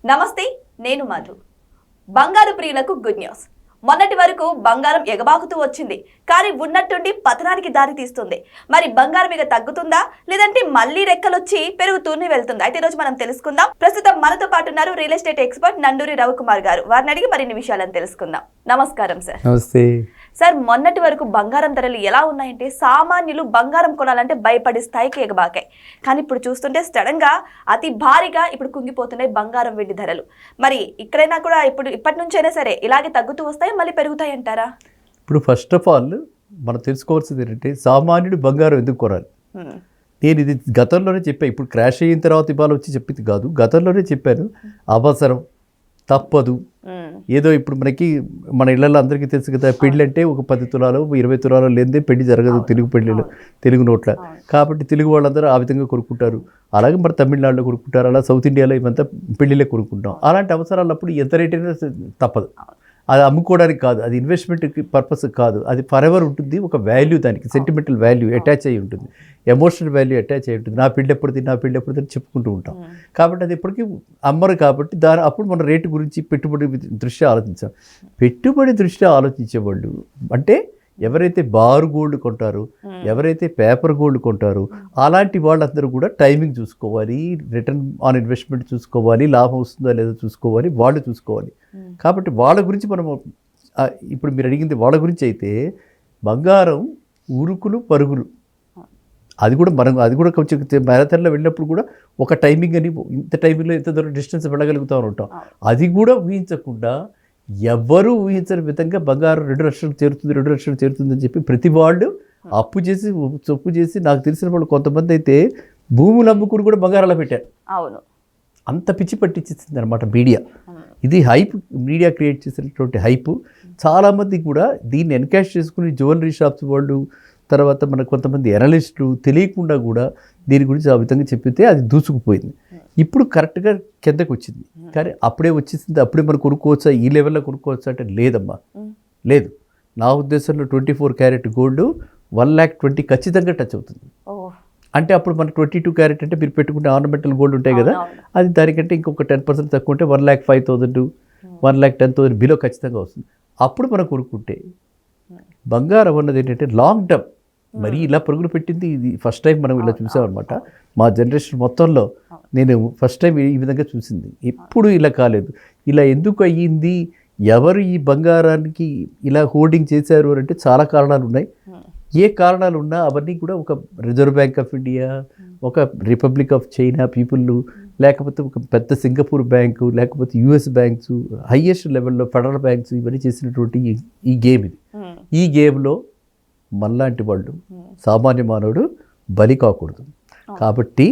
నమస్తే, నేను మధు. బంగారు ప్రియులకు గుడ్ న్యూస్. మొన్నటి వరకు బంగారం ఎగబాకుతూ వచ్చింది, కానీ ఉన్నట్టుండి పతనానికి దారి తీస్తుంది. మరి బంగారం ఇక తగ్గుతుందా, లేదంటే మళ్ళీ రెక్కలొచ్చి పెరుగుతూనే వెళ్తుందా? అయితే ఈరోజు మనం తెలుసుకుందాం. ప్రస్తుతం మనతో పాటు ఉన్నారు real estate expert Nanduri Ravikumar గారు. వారిని అడిగి మరిన్ని విషయాలను తెలుసుకుందాం. నమస్కారం సార్. నమస్తే సార్, మొన్నటి వరకు బంగారం ధరలు ఎలా ఉన్నాయంటే సామాన్యులు బంగారం కొనాలంటే భయపడే స్థాయికి ఎగబాకాయి. కానీ ఇప్పుడు చూస్తుంటే సడన్ గా అతి భారీగా ఇప్పుడు కుంగిపోతున్నాయి బంగారం వెండి ధరలు. మరి ఇక్కడైనా కూడా ఇప్పటి నుంచైనా సరే ఇలాగే తగ్గుతూ వస్తాయి, మళ్ళీ పెరుగుతాయి అంటారా? ఇప్పుడు ఫస్ట్ ఆఫ్ ఆల్ మనం తెలుసుకోవాల్సింది ఏంటంటే సామాన్యుడు బంగారం ఎందుకు కొనాలి. నేను ఇది గతంలోనే చెప్పాను. ఇప్పుడు క్రాష్ అయిన తర్వాత ఇవాళ వచ్చి చెప్పింది కాదు, గతంలోనే చెప్పాను. అవసరం, తప్పదు. ఏదో ఇప్పుడు మన ఇళ్లలో అందరికీ తెలుసు కదా, పెళ్ళి అంటే ఒక 10 తులాలు 20 తులాలు లేదే పెళ్లి జరగదు తెలుగు పెళ్ళిలో, తెలుగు నోట్ల. కాబట్టి తెలుగు వాళ్ళందరూ ఆ విధంగా కొనుక్కుంటారు. అలాగే మరి తమిళనాడులో కొనుక్కుంటారు, అలా సౌత్ ఇండియాలో ఇవంతా పెళ్లిలే కొనుక్కుంటాం. అలాంటి అవసరాలప్పుడు ఎంత రేట్ అయినా తప్పదు. అది అమ్ముకోవడానికి కాదు, అది ఇన్వెస్ట్మెంట్కి పర్పస్ కాదు, అది ఫర్ ఎవర్ ఉంటుంది. ఒక వాల్యూ, దానికి సెంటిమెంటల్ వాల్యూ అటాచ్ అయ్యి ఉంటుంది, ఎమోషనల్ వాల్యూ అటాచ్ అయ్యి ఉంటుంది. నా పెళ్ళి ఎప్పుడుది అని చెప్పుకుంటూ ఉంటాం. కాబట్టి అది ఎప్పటికీ అమ్మరు. కాబట్టి అప్పుడు మన రేటు గురించి పెట్టుబడి దృష్ట్యా ఆలోచించాం. పెట్టుబడి దృష్ట్యా ఆలోచించేవాళ్ళు అంటే ఎవరైతే బార్ గోల్డ్ కొంటారో, ఎవరైతే పేపర్ గోల్డ్ కొంటారో అలాంటి వాళ్ళందరూ కూడా టైమింగ్ చూసుకోవాలి, రిటర్న్ ఆన్ ఇన్వెస్ట్మెంట్ చూసుకోవాలి, లాభం వస్తుందా లేదో చూసుకోవాలి, వాళ్ళు చూసుకోవాలి. కాబట్టి వాళ్ళ గురించి మనము ఇప్పుడు మీరు అడిగింది వాళ్ళ గురించి అయితే బంగారం ఉరుకులు పరుగులు, అది కూడా కొంచెం మ్యారథాన్లో వెళ్ళినప్పుడు కూడా ఒక టైమింగ్ అని, ఇంత టైమింగ్లో ఇంత దూరం డిస్టెన్స్ వెళ్ళగలుగుతూ ఉంటాం. అది కూడా ఊహించకుండా ఎవ్వరూ ఊహించని విధంగా బంగారం 2 లక్షలు చేరుతుందని చెప్పి ప్రతి వాళ్ళు అప్పు చేసి చొప్పు చేసి, నాకు తెలిసిన వాళ్ళు కొంతమంది అయితే భూములు అమ్ముకుని కూడా బంగారాలు పెట్టారు. అవును, అంత పిచ్చి పట్టించింది అనమాట మీడియా. ఇది హైప్, మీడియా క్రియేట్ చేసినటువంటి హైప్. చాలామంది కూడా దీన్ని ఎన్కాష్ చేసుకుని జ్యువెలరీ షాప్స్ వాళ్ళు, తర్వాత మన కొంతమంది ఎనలిస్టులు తెలియకుండా కూడా దీని గురించి ఆ విధంగా చెప్పితే అది దూసుకుపోయింది. ఇప్పుడు కరెక్ట్గా కిందకు వచ్చింది. కానీ అప్పుడే వచ్చేసింది, అప్పుడే మనం కొనుక్కోవచ్చా, ఈ లెవెల్లో కొనుక్కోవచ్చా అంటే లేదమ్మా, లేదు. నా ఉద్దేశంలో 24 క్యారెట్ గోల్డ్ 1,20,000 ఖచ్చితంగా టచ్ అవుతుంది. అంటే అప్పుడు మనకు 22 క్యారెట్ అంటే మీరు పెట్టుకుంటే ఆర్నమెంటల్ గోల్డ్ ఉంటాయి కదా, అది దానికంటే ఇంకొక 10% తక్కువ ఉంటే 1,05,000 1,10,000 బిలో ఖచ్చితంగా వస్తుంది. అప్పుడు మనం కొనుక్కుంటే బంగారం అన్నది ఏంటంటే లాంగ్ టర్మ్. మరి ఇలా పరుగులు పెట్టింది ఇది ఫస్ట్ టైం మనం ఇలా చూసామన్నమాట. మా జనరేషన్ మొత్తంలో నేను ఫస్ట్ టైం ఈ విధంగా చూసింది. ఎప్పుడు ఇలా కాలేదు. ఇలా ఎందుకు అయ్యింది, ఎవరు ఈ బంగారానికి ఇలా హోల్డింగ్ చేశారు అంటే చాలా కారణాలు ఉన్నాయి. ఏ కారణాలు ఉన్నా అవన్నీ కూడా ఒక రిజర్వ్ బ్యాంక్ ఆఫ్ ఇండియా, ఒక రిపబ్లిక్ ఆఫ్ చైనా పీపుల్, లేకపోతే ఒక పెద్ద సింగపూర్ బ్యాంకు, లేకపోతే యుఎస్ బ్యాంక్స్, హైయెస్ట్ లెవెల్లో ఫెడరల్ బ్యాంక్స్, ఇవన్నీ చేసినటువంటి ఈ గేమ్ ఇది. ఈ గేమ్లో మనలాంటి వాళ్ళు, సామాన్య మానవుడు బలి కాకూడదు. కాబట్టి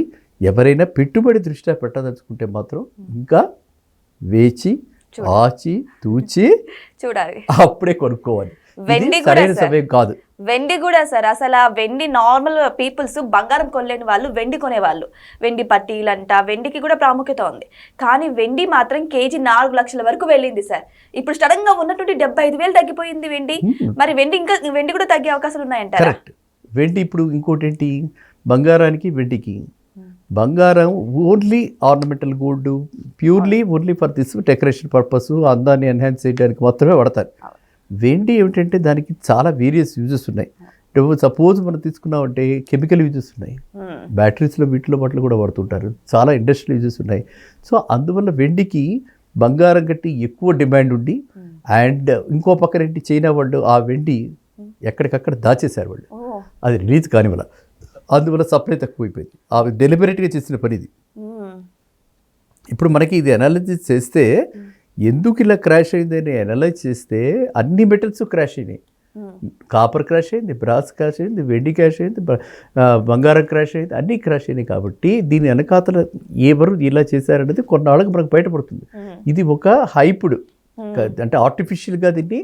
ఎవరైనా పెట్టుబడి దృష్ట్యా పెట్టదలుచుకుంటే మాత్రం ఇంకా వేచి ఆచి తూచి చూడాలి, అప్పుడే కొనుక్కోవాలి. వెండి సరైన సమయం కాదు. వెండి కూడా సార్, అసలు ఆ వెండి నార్మల్ పీపుల్స్ బంగారం కొనలేని వాళ్ళు వెండి కొనేవాళ్ళు. వెండి పట్టీలంట, వెండికి కూడా ప్రాముఖ్యత ఉంది. కానీ వెండి మాత్రం కేజీ 4 లక్షల వరకు వెళ్ళింది సార్. ఇప్పుడు సడన్ గా ఉన్నటువంటి 75,000 తగ్గిపోయింది వెండి. మరి వెండి కూడా తగ్గే అవకాశాలు ఉన్నాయంట. కరెక్ట్. వెండి ఇప్పుడు ఇంకోటి ఏంటి, బంగారానికి వెండికి, బంగారం only ornamental gold, purely only for this decoration purpose, అందాన్ని ఎన్హాన్స్ చేయడానికి మాత్రమే వాడతారు. వెండి ఏమిటంటే దానికి చాలా వేరియస్ యూజెస్ ఉన్నాయి. సపోజ్ మనం తీసుకున్నామంటే కెమికల్ యూజెస్ ఉన్నాయి, బ్యాటరీస్లో వీటిలో వాటిలో కూడా వాడుతుంటారు, చాలా ఇండస్ట్రియల్ యూజెస్ ఉన్నాయి. సో అందువల్ల వెండికి బంగారం కట్టి ఎక్కువ డిమాండ్ ఉండి, అండ్ ఇంకో పక్కన ఏంటి, చైనా వాళ్ళు ఆ వెండి ఎక్కడికక్కడ దాచేశారు వాళ్ళు, అది రిలీజ్ కాని వల్ల. అందువల్ల సప్లై తక్కువైపోయింది. ఆ డెలిబరేట్గా చేసిన పని ఇది. ఇప్పుడు మనకి ఇది అనాలిసిస్ చేస్తే ఎందుకు ఇలా క్రాష్ అయిందని అనలైజ్ చేస్తే అన్ని మెటల్స్ క్రాష్ అయినాయి. కాపర్ క్రాష్ అయింది, బ్రాస్ క్రాష్ అయింది, వెండి క్రాష్ అయింది, బంగారం క్రాష్ అయింది, అన్నీ క్రాష్ అయినాయి. కాబట్టి దీని వెనకాతల ఎవరు ఇలా చేశారనేది కొన్నాళ్ళకి మనకు బయటపడుతుంది. ఇది ఒక హైప్డ్ అంటే ఆర్టిఫిషియల్గా దీన్ని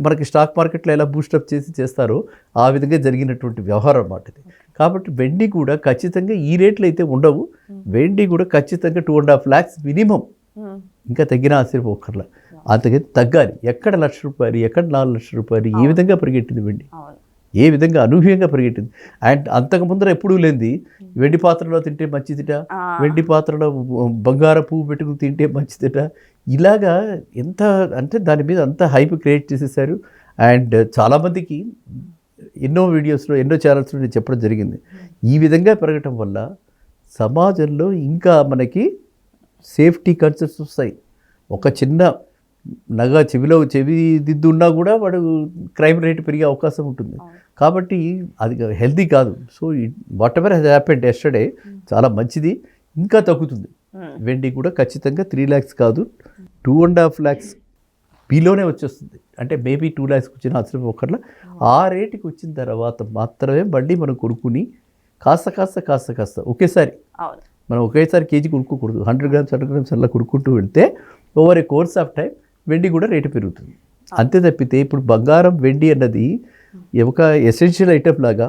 మనకి స్టాక్ మార్కెట్లో ఎలా బూస్టప్ చేస్తారో ఆ విధంగా జరిగినటువంటి వ్యవహారం అన్నమాట ఇది. కాబట్టి వెండి కూడా ఖచ్చితంగా ఈ రేట్లు అయితే ఉండవు. వెండి కూడా ఖచ్చితంగా 2.5 lakhs మినిమం, ఇంకా తగ్గిన ఆశ్చర్యపోకర్లా, అంతకైతే తగ్గాలి. ఎక్కడ 1,00,000 రూపాయలు, ఎక్కడ 4 లక్షల రూపాయలు, ఈ విధంగా పరిగెట్టింది వెండి. ఏ విధంగా అనూహ్యంగా పరిగెట్టింది. అండ్ అంతకు ముందర ఎప్పుడూ లేనిది వెండి పాత్రలో తింటే మంచిదిట, వెండి పాత్రలో బంగారం పువ్వు పెట్టుకుని తింటే మంచిదిట, ఇలాగా ఎంత అంటే దాని మీద అంత హైప్ క్రియేట్ చేసేసారు. అండ్ చాలామందికి ఎన్నో వీడియోస్లో ఎన్నో ఛానల్స్లో నేను చెప్పడం జరిగింది. ఈ విధంగా పెరగటం వల్ల సమాజంలో ఇంకా మనకి సేఫ్టీ కన్సర్న్స్ వస్తాయి. ఒక చిన్న చెవి దిద్దు ఉన్నా కూడా వాడు క్రైమ్ రేట్ పెరిగే అవకాశం ఉంటుంది. కాబట్టి అది హెల్తీ కాదు. So what ever has happened yesterday చాలా మంచిది, ఇంకా తగ్గుతుంది. వెండి కూడా ఖచ్చితంగా 3 lakhs కాదు, 2.5 lakhs బిలోనే వచ్చేస్తుంది. అంటే మేబీ 2 lakhs వచ్చిన ఆశ్చర్యం ఒకర్లా. ఆ రేటుకి వచ్చిన తర్వాత మాత్రమే మళ్ళీ మనం కొనుక్కుని కాస్త ఒకేసారి మనం ఒకేసారి కేజీ కొనుక్కోకూడదు. 100 grams అలా కొనుక్కుంటూ వెళ్తే over a course of time వెండి కూడా రేటు పెరుగుతుంది. అంతే తప్పితే ఇప్పుడు బంగారం వెండి అన్నది ఒక ఎసెన్షియల్ ఐటమ్ లాగా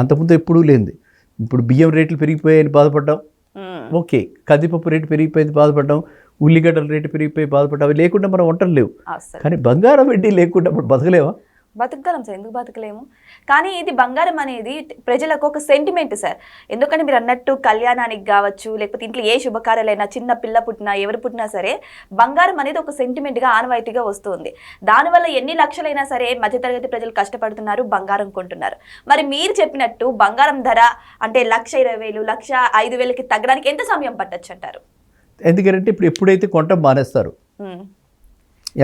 అంతకుముందు ఎప్పుడూ లేనిది. ఇప్పుడు బియ్యం రేట్లు పెరిగిపోయాయని బాధపడ్డాం, ఓకే. కందిపప్పు రేటు పెరిగిపోయింది బాధపడ్డాం, ఉల్లిగడ్డల రేటు పెరిగిపోయి బాధపడ్డాం. అవి లేకుండా మనం వంటలు లేవు. కానీ బంగారం వెండి లేకుండా మనం బతకలేవా? బతకగలం సార్, ఎందుకు బతకలేము? కానీ ఇది బంగారం అనేది ప్రజలకు ఒక సెంటిమెంట్ సార్. ఎందుకంటే మీరు అన్నట్టు కళ్యాణానికి కావచ్చు, లేకపోతే ఇంట్లో ఏ శుభకార్యాలైనా, చిన్న పిల్ల పుట్టినా ఎవరు పుట్టినా సరే బంగారం అనేది ఒక సెంటిమెంట్గా ఆనవాయితీగా వస్తుంది. దానివల్ల ఎన్ని లక్షలైనా సరే మధ్యతరగతి ప్రజలు కష్టపడుతున్నారు, బంగారం కొంటున్నారు. మరి మీరు చెప్పినట్టు బంగారం ధర అంటే 1,20,000, 1,05,000కి తగ్గడానికి ఎంత సమయం పట్టచ్చు అంటారు? ఎందుకంటే ఇప్పుడు ఎప్పుడైతే కొంటాం మానేస్తారు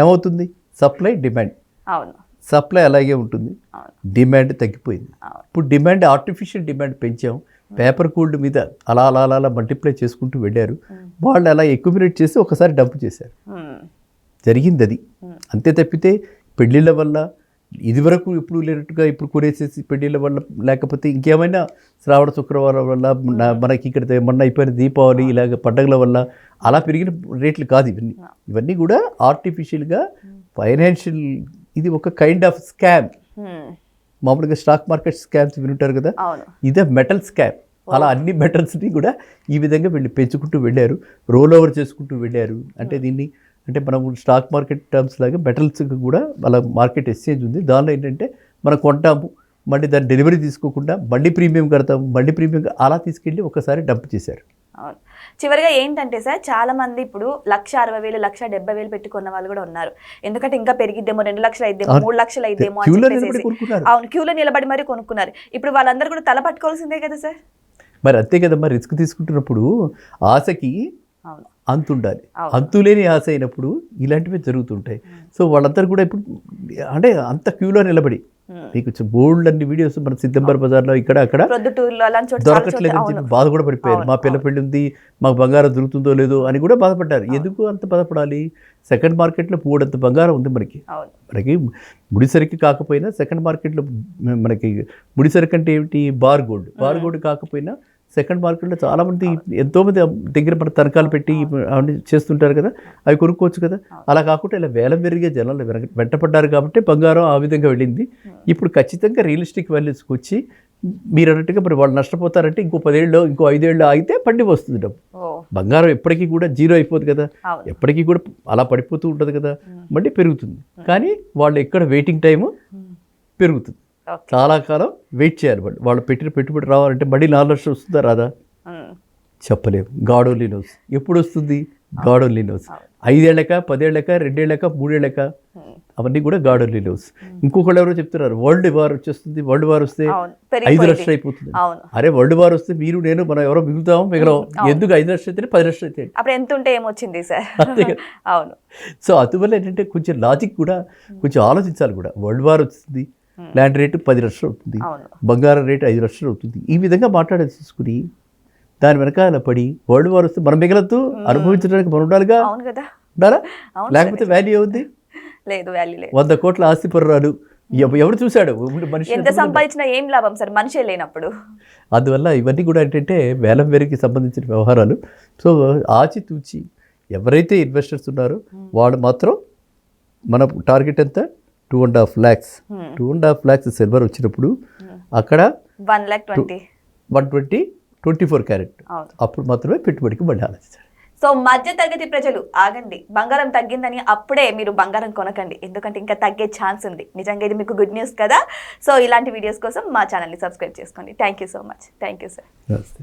ఏమవుతుంది? Supply demand. అవును, సప్లై అలాగే ఉంటుంది, డిమాండ్ తగ్గిపోయింది. ఇప్పుడు డిమాండ్ ఆర్టిఫిషియల్ డిమాండ్ పెంచాం, పేపర్ కూల్డ్ మీద అలా అలా అలా మల్టిప్లై చేసుకుంటూ వెళ్ళారు. వాళ్ళు అలా ఎక్యుమిలేట్ చేసి ఒకసారి డంప్ చేశారు. జరిగింది అది. అంతే తప్పితే పెళ్ళిళ్ళ వల్ల ఇదివరకు ఇప్పుడు లేనట్టుగా ఇప్పుడు కొనేసేసి పెళ్ళిళ్ళ వల్ల, లేకపోతే ఇంకేమైనా శ్రావణ శుక్రవారం వల్ల, మనకి ఇక్కడ మొన్న అయిపోయిన దీపావళి ఇలాగ పండగల వల్ల అలా పెరిగిన రేట్లు కాదు ఇవన్నీ. ఇవన్నీ కూడా ఆర్టిఫిషియల్గా ఫైనాన్షియల్, ఇది ఒక కైండ్ ఆఫ్ స్కామ్. మామూలుగా స్టాక్ మార్కెట్ స్కామ్స్ వినుంటారు కదా, ఇదే మెటల్ స్కామ్. అలా అన్ని మెటల్స్ని కూడా ఈ విధంగా వీళ్ళు పెంచుకుంటూ వెళ్ళారు, రోల్ ఓవర్ చేసుకుంటూ వెళ్ళారు. అంటే దీన్ని అంటే మనం స్టాక్ మార్కెట్ టర్మ్స్ లాగా మెటల్స్కి కూడా అలా మార్కెట్ ఎక్స్చేంజ్ ఉంది. దానిలో ఏంటంటే మనం కొంటాము, మళ్ళీ దాన్ని డెలివరీ తీసుకోకుండా మళ్ళీ ప్రీమియం కడతాము, మళ్ళీ ప్రీమియం అలా తీసుకెళ్ళి ఒకసారి డంప్ చేశారు. అవును. చివరిగా ఏంటంటే సార్, చాలా మంది ఇప్పుడు 1,60,000, 1,70,000 పెట్టుకున్న వాళ్ళు కూడా ఉన్నారు. ఎందుకంటే ఇంకా పెరిగిద్దేమో, 2 లక్షలు అయిద్దేమో, 3 లక్షలు అయిద్దేమో అని చెప్పేసి అవును క్యూలో నిలబడి మరీ కొనుక్కున్నారు. ఇప్పుడు వాళ్ళందరూ కూడా తల పట్టుకోవాల్సిందే కదా సార్? మరి అంతే కదమ్మా, రిస్క్ తీసుకుంటున్నప్పుడు ఆశకి అంతు ఉండాలి. అంతులేని ఆశ అయినప్పుడు ఇలాంటివి జరుగుతుంటాయి. సో వాళ్ళందరూ కూడా ఇప్పుడు అంటే అంత క్యూలో నిలబడి మీకు బోల్డ్ అన్ని వీడియోస్ మన సిద్దంబర్ బజార్లో ఇక్కడ అక్కడ దొరకట్లేదు అని చెప్పి బాధ కూడా పడిపోయారు. మా పిల్ల పెళ్ళి ఉంది, మాకు బంగారం దొరుకుతుందో లేదో అని కూడా బాధపడ్డారు. ఎందుకు అంత బాధపడాలి? సెకండ్ మార్కెట్లో పోడంత బంగారం ఉంది మనకి ముడిసరికి కాకపోయినా సెకండ్ మార్కెట్లో మనకి ముడిసరికి అంటే ఏమిటి? బార్ గోల్డ్ కాకపోయినా సెకండ్ మార్కెట్లో చాలామంది ఎంతోమంది దగ్గర మన తనఖాలు పెట్టి అవన్నీ చేస్తుంటారు కదా, అవి కొనుక్కోవచ్చు కదా. అలా కాకుండా ఇలా వేలం వెరిగే జనాలు వెంటపడ్డారు కాబట్టి బంగారం ఆ విధంగా వెళ్ళింది. ఇప్పుడు ఖచ్చితంగా రియలిస్టిక్ వాల్యూస్కి వచ్చి మీరు అన్నట్టుగా మరి వాళ్ళు నష్టపోతారంటే ఇంకో 10 ఏళ్ళు ఇంకో 5 ఏళ్ళు ఆగితే పండి వస్తుంది డబ్బు. బంగారం ఎప్పటికీ కూడా జీరో అయిపోదు కదా, ఎప్పటికీ కూడా అలా పడిపోతూ ఉంటుంది కదా, మళ్ళీ పెరుగుతుంది. కానీ వాళ్ళు ఎక్కడ వెయిటింగ్ టైము పెరుగుతుంది. చాలా కాలం వెయిట్ చేయాలి. వాళ్ళు పెట్టిన పెట్టుబడి రావాలంటే మళ్ళీ 4 లక్షలు వస్తుందా రాదా చెప్పలేము. God only knows. ఎప్పుడు వస్తుంది? God only knows. 5 ఏళ్ళక, 10 ఏళ్ళక, 2 ఏళ్ళక, 3 ఏళ్ళక, అవన్నీ కూడా గాడ్ ఓన్లీ నోస్. ఇంకొకళ్ళు ఎవరో చెప్తున్నారు వరల్డ్ వార్ వచ్చేస్తుంది, వరల్డ్ వార్ వస్తే 5 లక్షలు అయిపోతుంది. అరే వరల్డ్ వార్ వస్తే మీరు నేను మనం ఎవరో మిగలం ఎందుకు? 5 లక్షలు అయితే 10 లక్షలు అయితే అప్పుడు ఎంత ఉంటే ఏమొచ్చింది సార్? అవును. సో అందువల్ల ఏంటంటే కొంచెం లాజిక్ కూడా కొంచెం ఆలోచించాలి కూడా. వరల్డ్ వార్ వస్తుంది, ల్యాండ్ రేటు 10 లక్షలు అవుతుంది, బంగారం రేటు 5 లక్షలు అవుతుంది. ఈ విధంగా మాట్లాడేది తీసుకుని దాని వెనకాల పడి వరల్డ్ వార్ వస్తే మనం మిగలద్దు, అనుభవించడానికి మనం ఉండాలిగా, ఉండాలా? లేకపోతే వాల్యూ అవుద్ది లేదు, వాల్యూ లేదు. 100 కోట్ల ఆస్తి పర్రాలు ఎవరు చూశాడు? మనిషి ఎంత సంపాదించినా ఏం లాభం సార్ మనిషి లేనప్పుడు. అందువల్ల ఇవన్నీ కూడా ఏంటంటే వేలం వేరికి సంబంధించిన వ్యవహారాలు. సో ఆచితూచి ఎవరైతే ఇన్వెస్టర్స్ ఉన్నారో వాళ్ళు మాత్రం మన టార్గెట్ ఎంత? 2.5 lakhs. 2.5 lakhs సిల్వర్ వచ్చినప్పుడు అక్కడ 1,20,000 120 24 క్యారెట్ అప్పుడు మాత్రమే పెట్టుబడికి మళ్ళీ ఆలోచించాలి. సో మధ్య తరగతి ప్రజలు ఆగండి, బంగారం తగ్గిందని అప్పుడే మీరు బంగారం కొనకండి, ఎందుకంటే ఇంకా తగ్గే ఛాన్స్ ఉంది. నిజంగా ఇది మీకు గుడ్ న్యూస్ కదా. సో ఇలాంటి వీడియోస్ కోసం మా ఛానల్ని సబ్స్క్రైబ్ చేసుకోండి. Thank you so much. Thank you sir. నమస్తే.